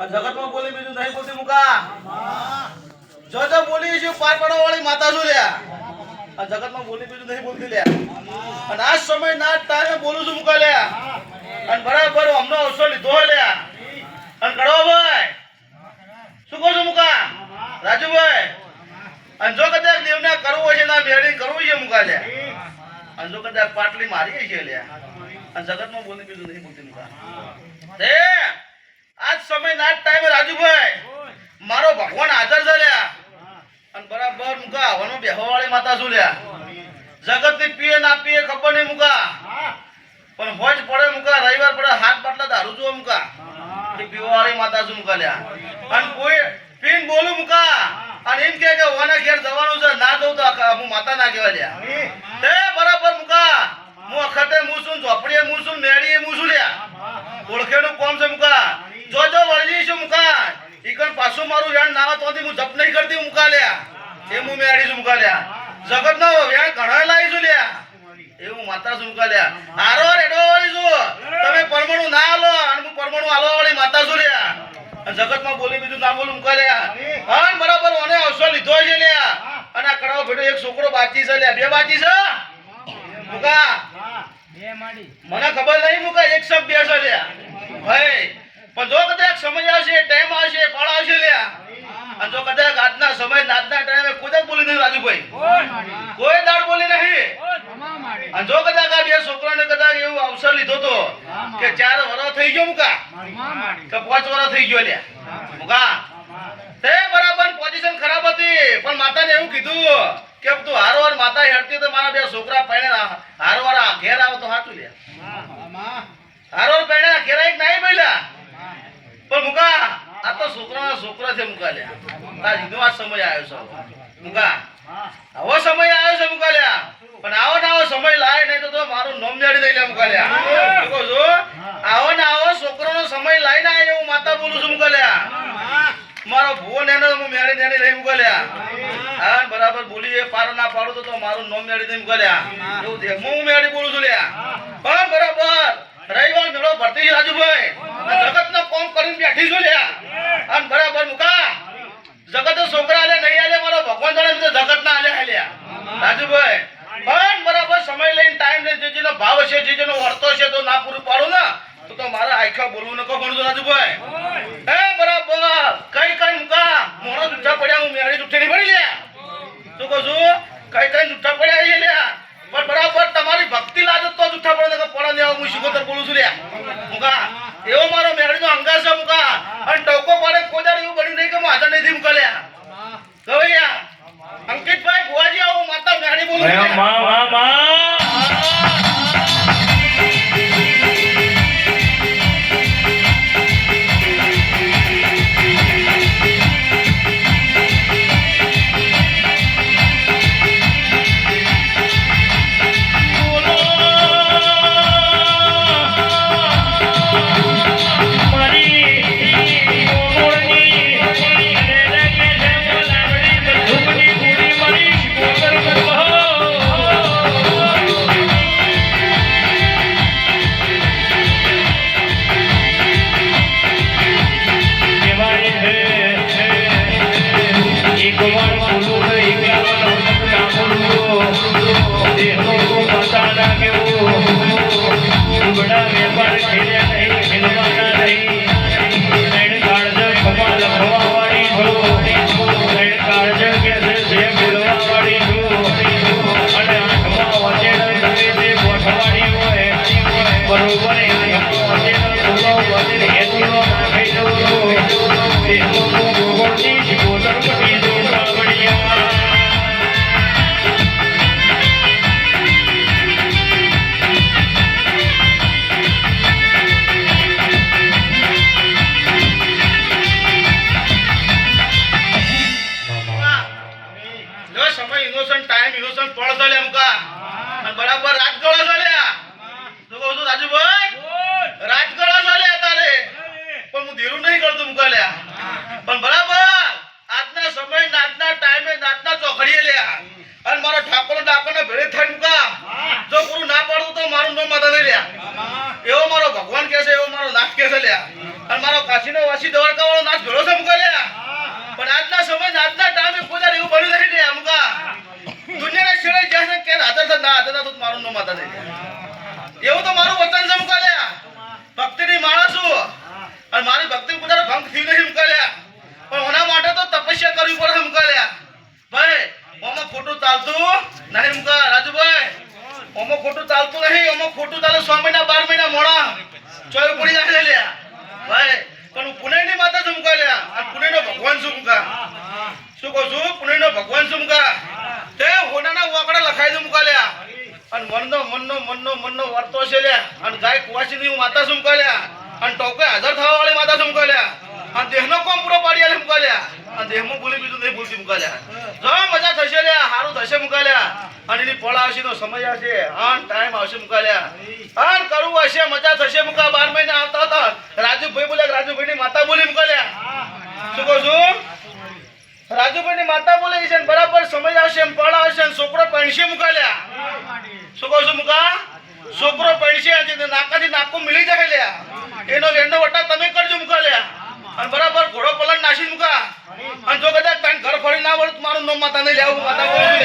જગતમાં બોલી બીજું નહીં બોલતી મુકા જો જો બોલી છે પાર પાડવા વાળી માતા છું લ્યા જગતમાં બોલી બીજું નહીં બોલતી લ્યા અને આ સમય ના ટાઈમે બોલું છું મુકા લ્યા અને બરાબર અમનો અવસર લીધો લ્યા અને કડવાભાઈ શું કહો છો મુકા રાજુભાઈ અને જો કદાચ દેવને કરવું હોય છે ના મેળી કરવું છે મુકા લ્યા અને જો કદાચ પાટલી મારી છે લ્યા અને જગતમાં બોલી બીજું નહીં બોલતી મુકા આજ સમય ના ટાઈમે રાજુભાઈ મારો ભગવાન હાજર છે લ્યા અને બરાબર મુકા હવનમાં બેહવાવાળી માતા છું લ્યા જગત ની પીએ ના પીએ ખબર નહીં મુકા પણ હોજ પડે મુકા રવિવાર પડે હાથ બાટલા દારૂ જો મુકા એ પીવાવાળી માતા છું મુકા લ્યા અને કોઈ પીન બોલું મુકા અને એમ કે ઓના ઘેર જવાનું છે ના જવું તો હું માતા ના કહેવા લ્યા તે બરાબર મુકા હું અખતે મુસું ઝોપડીએ મુસું મેળીએ મુસું લ્યા ઓળખેનું કોમ છે મુકા જો જો વળજી છું મુકા ઈકન પાછું મારું વેણ ના તોથી હું જપ નહીં કરતી મુકા લ્યા એ હું મેળી છું મુકા લ્યા જગત નો વેણ ઘણા લાવી છું લ્યા એવું માતા છું મુકા લ્યા હારો રેડો વાળી છું તમે પરમાણુ ના આલો અને હું પરમાણુ આલો વાળી માતા છું લ્યા જગત માં બોલી બીજું ના બોલું મુકા લ્યા હા બરાબર ઓને અવસર લીધો છે લ્યા અને આ કડાવો ભેટો એક છોકરો બાકી છે લ્યા બે બાકી છે મુકા મને ખબર નહીં મુકા એક સબ બે છે લ્યા ભાઈ પણ જો કદાચ સમય આવશે ટાઈમ આવશે ફળ આવશે લ્યા અને જો કદાચ આજના સમય નાતના ટાઈમે કોઈ બોલી નહીં રાજુભાઈ કોઈ દાડ બોલી નહીં અને જો કદાચ આ બે છોકરાને કદાચ એવું અવસર લીધો તો કે 4 વર્ષ થઈ ગયો મુકા કે 5 વર્ષ થઈ ગયો લ્યા મુકા તે બરાબર પોઝિશન ખરાબ હતી પણ માતાને એવું કીધું કે તું હારવાર માતા હેડતી તો મારા બે છોકરા પહેણે હારવાર ઘેર આવો તો સાચું લ્યા હારવાર પહેણે ઘેર એક નહીં પહેલા પણ મુકા આ તો છોકરા છે મુકા લ્યા તાજીનો આ સમય આવ્યો છે મુકા આવો સમય આવ્યો છે મુકા લ્યા પણ આવો ને આવો સમય લાય નહીં તો મારું નામ મેળી દઈ લે મુકા લ્યા કહો છો આવો ને આવો છોકરાનો સમય લાઈને આવ્યો હું માતા બોલું છું મુકા લ્યા મારો ભૂવો નેનો હું મેળી નેની રહી મુકા લ્યા હા બરાબર બોલી પાર ના પાડું તો મારું નામ મેળી દઈ મુકા લ્યા એવું દેખ હું મેળી બોલું છું લ્યા પણ બરાબર રવિવાર મેળો ભરતી છે રાજુભાઈ જગત નો કોમ કરીને બેઠી છું લ્યા અને બરાબર મુકા જગત છોકરા આલે નહીં આલે મારો ભગવાન જાણે તો જગત ના આલે હાલ્યા રાજુભાઈ પણ બરાબર સમય લઈને ટાઈમ લઈને જેનો ભાવ છે જેનો વર્તો છે તો ના પૂરું પાડું ને તો મારા આખા બોલવું નકો ભણજો રાજુભાઈ હે બરાબર કઈ મુકા મોણો જુઠ્ઠા પડ્યા હું મેળી જુઠ્ઠી નહીં પડી લ્યા શું કહું છું કઈ જુઠ્ઠા પડ્યા છે લ્યા પણ બરાબર તમારી ભક્તિ લાજત તો જુઠ્ઠા પડે તો પડે ને હું શિકોતર બોલું છું લ્યા મુકા એવો મારો મેળી નો અંગાર છે મુકા અને ટોકો પાડે કોદાર એવું બન્યું નહીં કે હું હાજર નથી મુકા લ્યા કવૈયા અંકિતભાઈ ભુવાજી આવું માતા મેળી બોલું મારી પેલું નહીં કરતું મુકાલ્યા પણ બરાબર આજના સમય આજના ટાઈમે આજના ચોખડીએ લ્યા અને મારો ઠાકોર ડાકોને ભેળે થઈને મુકા જો પૂરું ના પાડું તો મારું નામ માતા નહીં લ્યા એવો મારો ભગવાન કહે છે એવો મારો નાથ કહે છે લ્યા અને મારો કાશીનો વાસી દ્વારકા વાળો નાથ ભેળો છે મુકાલ્યા પણ આજના સમય આજના ટાઈમે પૂજા એવું બન્યું નહીં લ્યા મુકા દુનિયાના છેડે જ્યાં છે કે હાજર છે ના હાજર તો મારું નામ માતા નહીં એવું તો મારું વચન છે મુકાલ્યા ભક્તિની માણસ છું અને મારી ભક્તિ પૂજાનો ભંગ થયું નહીં મુકાલ્યા પણ ઓના માટે તો તપસ્યા કરવી પડે મુકાલ્યા ભાઈ ઓમાં ખોટું ચાલતું નહીં મુકા રાજુભાઈ ઓમાં ખોટું ચાલતું નહીં ઓમાં ખોટું ચાલે 6 મહિના 12 મહિના મોડા ચોય પડી જાય લ્યા ભાઈ પણ હું પુણેની માતા છું મુકાલ્યા અને પુણેનો ભગવાન છું મુકા શું કહું છું પુણેનો ભગવાન છું મુકા તે હોનાના વાકડા લખાઈ દઉં મુકાલ્યા અને મનનો વર્તો છે લ્યા અને ગાય કુવાસીની હું માતા છું મુકાલ્યા અને ટોકે હાજર થવા વાળી માતા છું મુકાલ્યા અને દેહનો કોમ પૂરો પાડી આલે મુકાલ્યા અને દેહમાં બોલી બીજું નહીં બોલતી મુકાલ્યા જો મજા થશે લ્યા સારું થશે મુકાલ્યા અને એની ફળ આવશે તો સમય આવશે અને ટાઈમ આવશે મુકાલ્યા અને કરવું હશે મજા થશે મુકા 12 મહિના આવતા હતા રાજુભાઈ બોલ્યા રાજુભાઈની માતા બોલી મુકાલ્યા શું કહું છું રાજુભાઈની માતા બોલે છે બરાબર સમય આવશે એમ ફળ આવશે અને છોકરો પૈણશે મુકાલ્યા શું કહું છું મુકા છોકરો પૈણશે આજે નાકાથી નાકું મિલી જાય લ્યા એનો વેંડો વટા તમે કરજો મુકાલ્યા અને બરાબર ઘોડો પલટ નાસી મુકા અને જો કદાચ તાન ઘર ફરી ના વળત મારું નામ માતા નહીં લેવું માતા બોલું